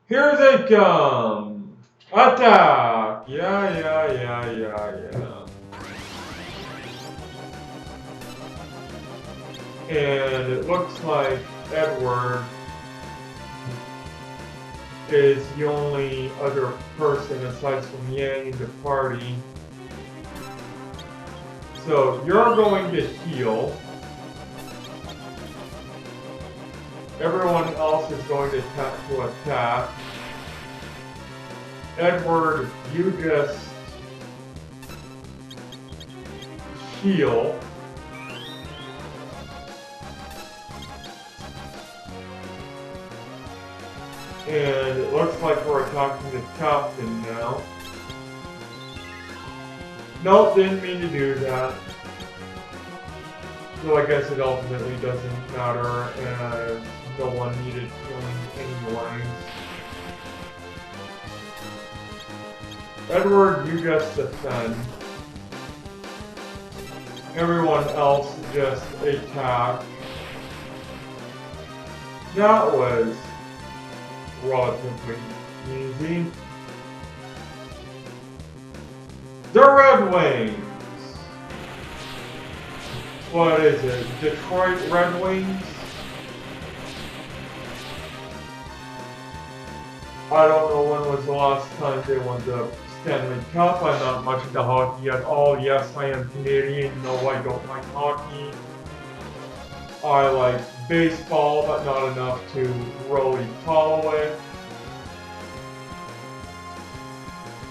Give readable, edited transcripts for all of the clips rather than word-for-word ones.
Here they come! Attack! Yeah. And it looks like Edward is the only other person aside from Yang in the party. So you're going to heal. Everyone else is going to attack. Edward, you just heal. And it looks like we're attacking the captain now. Nope, didn't mean to do that. So I guess it ultimately doesn't matter, as no one needed healing anyways. Edward, you just defend. Everyone else just attack. That was relatively easy. The Red Wings. What is it? Detroit Red Wings? I don't know when was the last time they won the Stanley Cup. I'm not much into hockey at all. Yes, I am Canadian. No, I don't like hockey. I like baseball, but not enough to really follow it.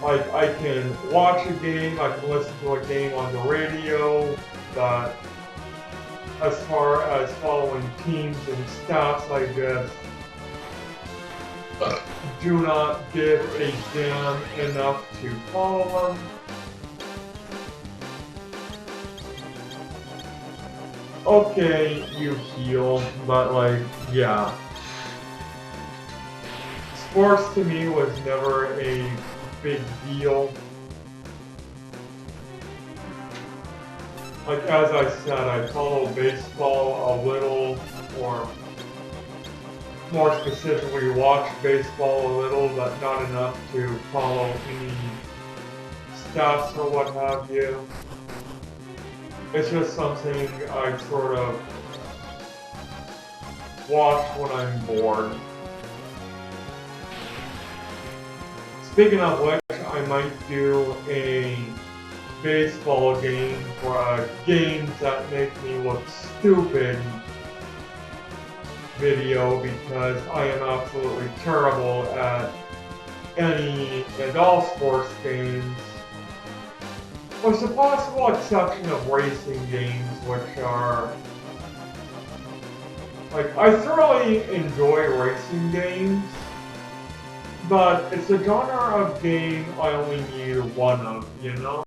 Like, I can watch a game, I can listen to a game on the radio, but as far as following teams and stats, I just do not give a damn enough to follow them. Okay, you heal, but like, yeah. Sports to me was never a big deal. Like, as I said, I follow baseball a little, or more specifically watch baseball a little, but not enough to follow any stats or what have you. It's just something I sort of watch when I'm bored. Speaking of which, I might do a baseball game for games that make me look stupid video, because I am absolutely terrible at any and all sports games, with the possible exception of racing games, which are, like, I thoroughly enjoy racing games, but it's a genre of game I only need one of, you know?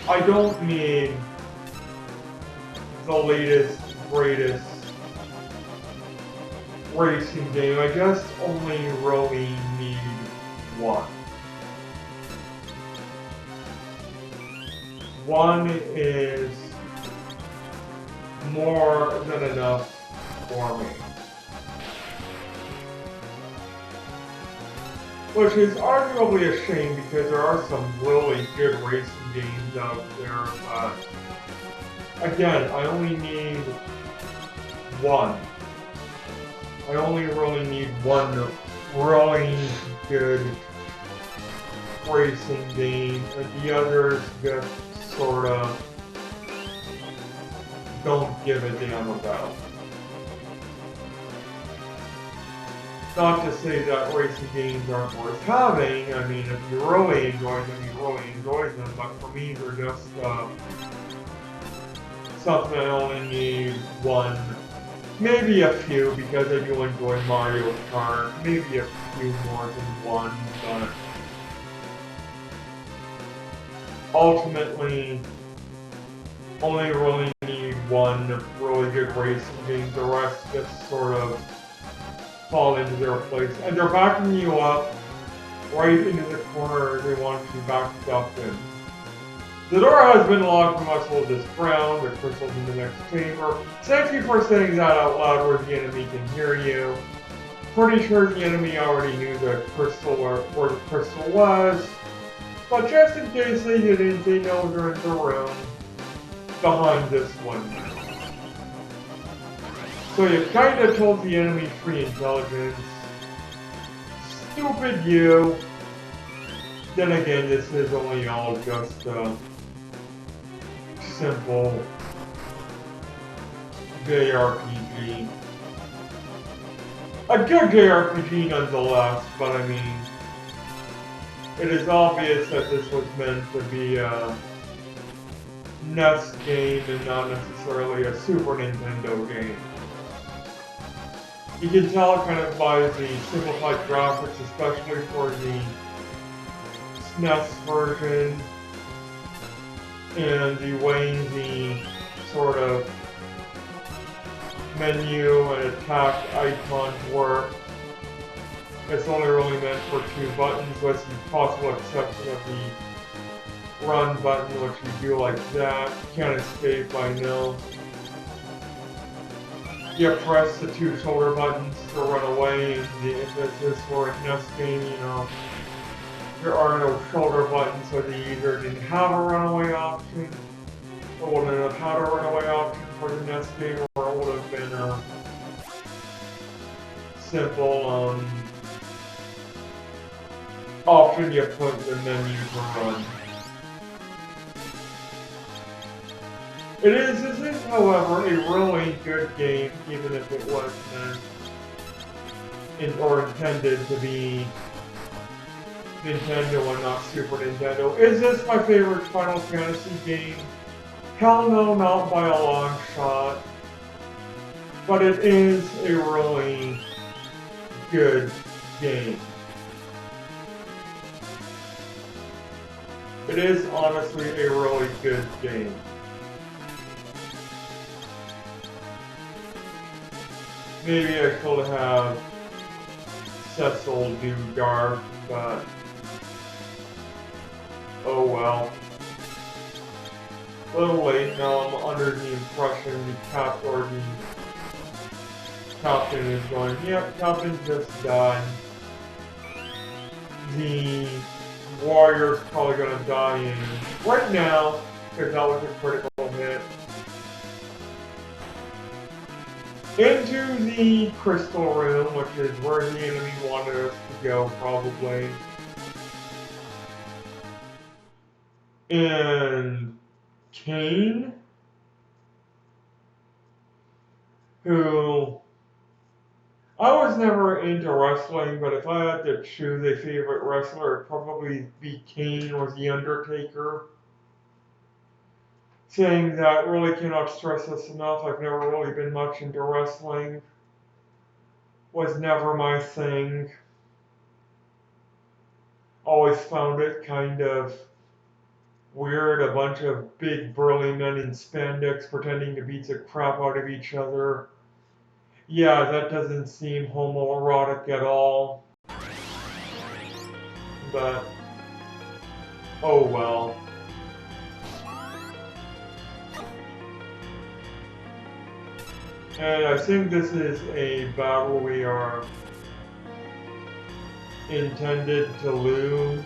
I don't need the latest, greatest racing game. I just only really need one. One is more than enough for me. Which is arguably a shame, because there are some really good racing games out there, but again, I only need one. I only really need one really good racing game, and the others just sort of don't give a damn about. Not to say that racing games aren't worth having. I mean, if you really enjoy them, you really enjoy them. But for me, they're just something I only need one, maybe a few, because I do enjoy Mario Kart. Maybe a few more than one, but ultimately, only really need one really good racing game. The rest just sort of fall into their place, and they're backing you up right into the corner they want you backed up in. The door has been locked from us hold this ground, the crystals in the next chamber. Thank you for saying that out loud where the enemy can hear you. Pretty sure the enemy already knew the crystal or where the crystal was, but just in case they didn't, they know they're in the room behind this one. So you kinda told the enemy free intelligence. Stupid you. Then again, this is only all just a simple JRPG. A good JRPG nonetheless, but I mean, it is obvious that this was meant to be a NES game and not necessarily a Super Nintendo game. You can tell kind of by the simplified graphics, especially for the SNES version, and the way the sort of menu and attack icons work. It's only really meant for 2 buttons, with the possible exception of the run button, which you do like that. Can't escape, I know. You press the 2 shoulder buttons to run away, and if this is for a NES game, you know, there are no shoulder buttons, so they either didn't have a runaway option, or wouldn't have had a runaway option for the NES game, or it would have been a simple option you put in the menu to run. This is, however, a really good game, even if it was meant or intended to be Nintendo and not Super Nintendo. Is this my favorite Final Fantasy game? Hell no, not by a long shot. But it is a really good game. It is honestly a really good game. Maybe I could have Cecil do Dark, but oh well. A little late now. I'm under the impression the captain is going, yep, captain just died. The warrior's probably gonna die in right now, because that was a critical hit. Into the crystal room, which is where the enemy wanted us to go, probably. And Kane, who I was never into wrestling, but if I had to choose a favorite wrestler, it'd probably be Kane or The Undertaker. Saying that really cannot stress this enough. I've never really been much into wrestling. Was never my thing. Always found it kind of weird. A bunch of big burly men in spandex pretending to beat the crap out of each other. Yeah, that doesn't seem homoerotic at all. But, oh well. And I think this is a battle we are intended to lose.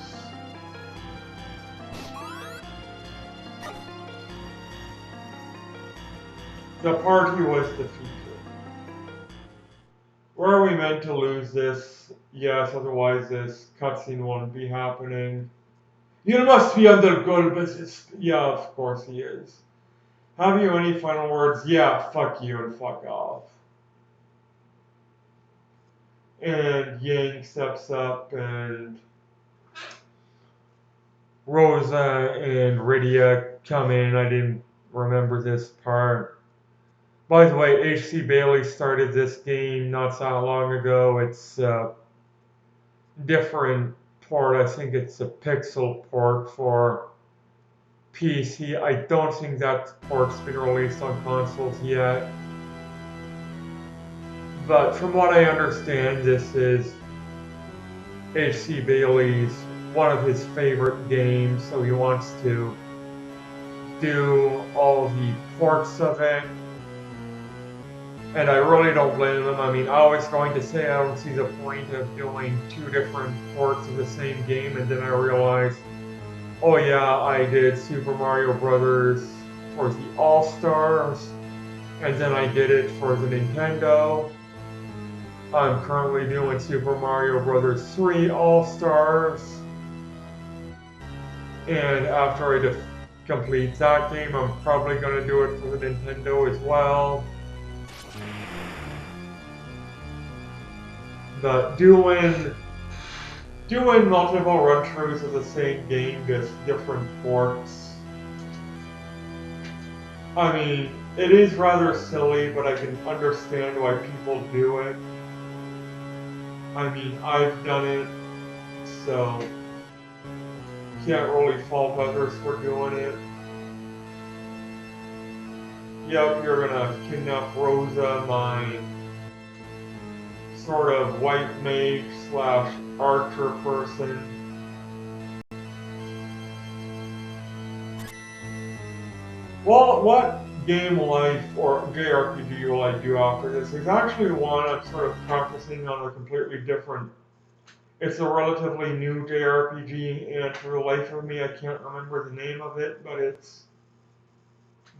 The party was defeated. Were we meant to lose this? Yes, otherwise this cutscene won't be happening. You must be under Gulbis. Yeah, of course he is. Have you any final words? Yeah, fuck you and fuck off. And Yang steps up and Rosa and Rydia come in. I didn't remember this part. By the way, H.C. Bailey started this game not that long ago. It's a different port. I think it's a pixel port for PC. I don't think that port's been released on consoles yet. But from what I understand, this is H.C. Bailey's one of his favorite games, so he wants to do all the ports of it. And I really don't blame them. I mean, I was going to say I don't see the point of doing 2 different ports of the same game, and then I realized, oh yeah, I did Super Mario Brothers for the All-Stars, and then I did it for the Nintendo. I'm currently doing Super Mario Brothers 3 All-Stars, and after I complete that game, I'm probably going to do it for the Nintendo as well. But doing multiple run-throughs of the same game, just different ports. I mean, it is rather silly, but I can understand why people do it. I mean, I've done it, so can't really fault others for doing it. Yep, you're gonna kidnap Rosa, my sort of white mage slash archer person. Well, what game life or JRPG will I do after this? There's actually one I'm sort of practicing on a completely different. It's a relatively new JRPG, and for the life of me, I can't remember the name of it, but it's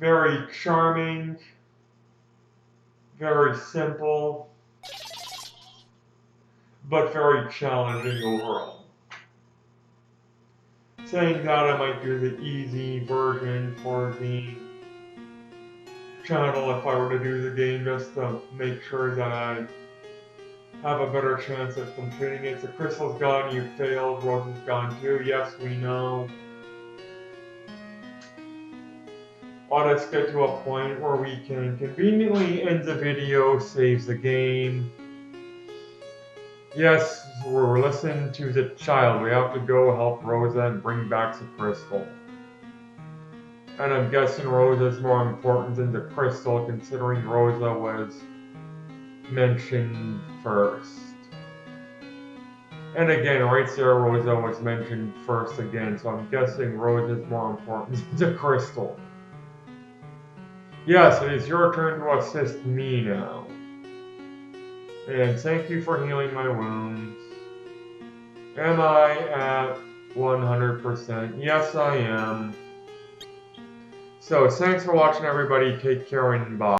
very charming, very simple, but very challenging overall. Saying that, I might do the easy version for the channel if I were to do the game, just to make sure that I have a better chance of completing it. The crystal's gone, you failed, Rosa's gone too, yes, we know. Let us get to a point where we can conveniently end the video, save the game. Yes, we're listening to the child. We have to go help Rosa and bring back the crystal. And I'm guessing Rosa's more important than the crystal, considering Rosa was mentioned first. And again, right there, Rosa was mentioned first again, so I'm guessing Rosa's more important than the crystal. Yes, it is your turn to assist me now. And thank you for healing my wounds. Am I at 100%? Yes, I am. So, thanks for watching, everybody. Take care and bye.